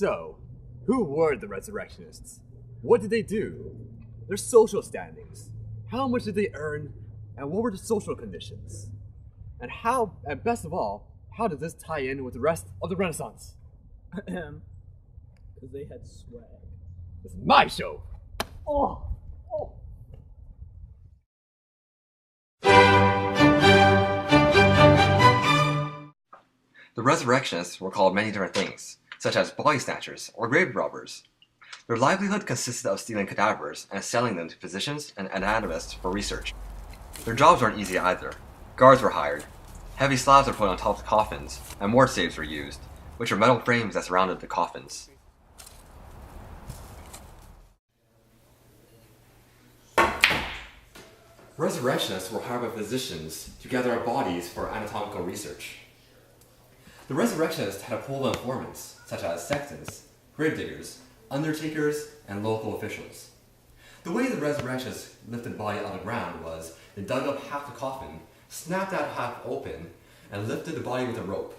So, who were the resurrectionists? What did they do? Their social standings. How much did they earn? And what were the social conditions? And best of all, how does this tie in with the rest of the Renaissance? Because they had swag. This is my show! The resurrectionists were called many different things, such as body snatchers or grave robbers. Their livelihood consisted of stealing cadavers and selling them to physicians and anatomists for research. Their jobs weren't easy either. Guards were hired. Heavy slabs were put on top of coffins, and more staves were used, which were metal frames that surrounded the coffins. Resurrectionists were hired by physicians to gather up bodies for anatomical research. The resurrectionists had a pool of informants, such as sextons, grave diggers, undertakers, and local officials. The way the resurrectionists lifted the body out of the ground was they dug up half the coffin, snapped that half open, and lifted the body with a rope.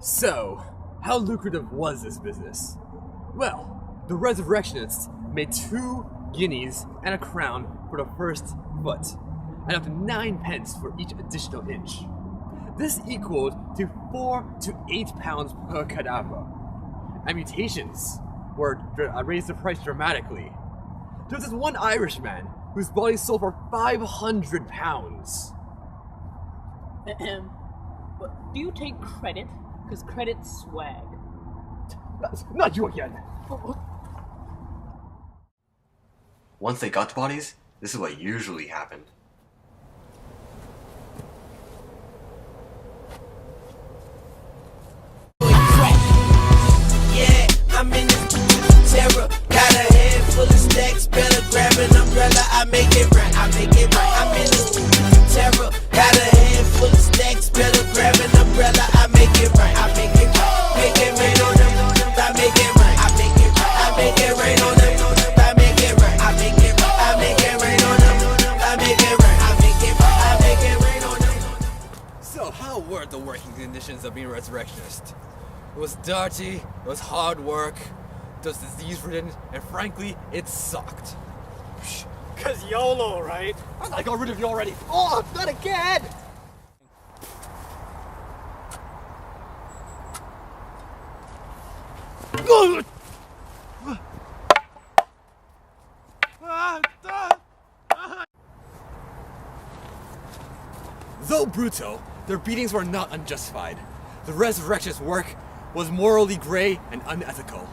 So, how lucrative was this business? Well, the resurrectionists made 2 guineas and a crown for the first foot, and up to 9 pence for each additional inch. This equaled to 4 to 8 pounds per cadaver. Amputations raised the price dramatically. There was this one Irishman whose body sold for 500 pounds. But do you take credit? Because credit's swag. Not you again! Once they got the bodies, this is what usually happened. Yeah, I'm in this terror. Got a head full of stacks, better grab an umbrella. I make it right, I make it right. I'm in this terror. Got a head full of stacks, better grab an umbrella. I make it right, I make it right. Make it rain on them, I make it right. I make it right, I make it rain on them. I make it right, I make it right. I make it rain on them. I make it right, I make it right. I make it rain on them. So how were the working conditions of being a resurrectionist? It was dirty, it was hard work, it was disease-ridden, and frankly, it sucked. Cause YOLO, right? I got rid of you already! Oh, not again! Though brutal, their beatings were not unjustified. The resurrectionist work was morally gray and unethical.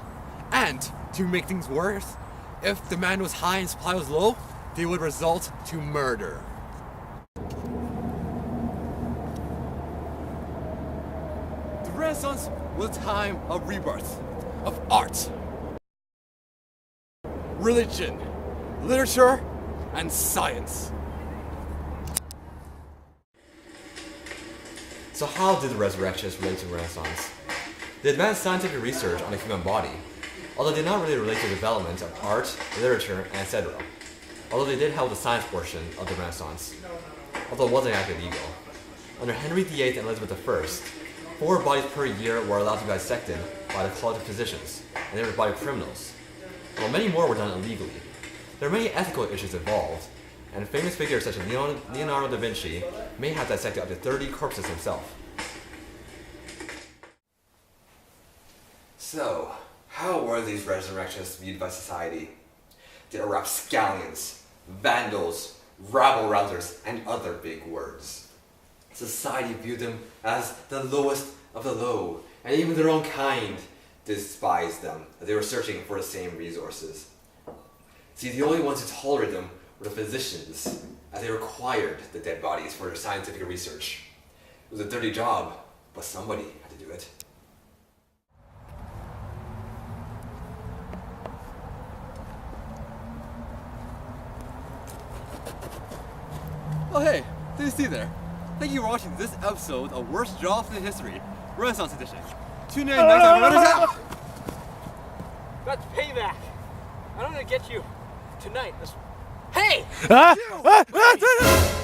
And, to make things worse, if demand was high and supply was low, they would result to murder. The Renaissance was a time of rebirth, of art, religion, literature, and science. So how did the resurrectionists relate to the Renaissance? They advanced scientific research on the human body, although they did not really relate to the development of art, literature, and etc. Although they did help the science portion of the Renaissance, although it wasn't actually legal. Under Henry VIII and Elizabeth I, 4 bodies per year were allowed to be dissected by the College of Physicians, and they were body criminals, while many more were done illegally. There are many ethical issues involved, and famous figures such as Leonardo da Vinci may have dissected up to 30 corpses himself. So, how were these resurrectionists viewed by society? They were rapscallions, vandals, rabble-rousers, and other big words. Society viewed them as the lowest of the low, and even their own kind despised them, as they were searching for the same resources. See, the only ones who tolerated them were the physicians, as they required the dead bodies for their scientific research. It was a dirty job, but somebody had to do it. Oh hey, did you see there? Thank you for watching this episode of Worst Jobs in History, Renaissance Edition. Tune in next time. That's payback. I'm gonna get you tonight. Hey! Ah!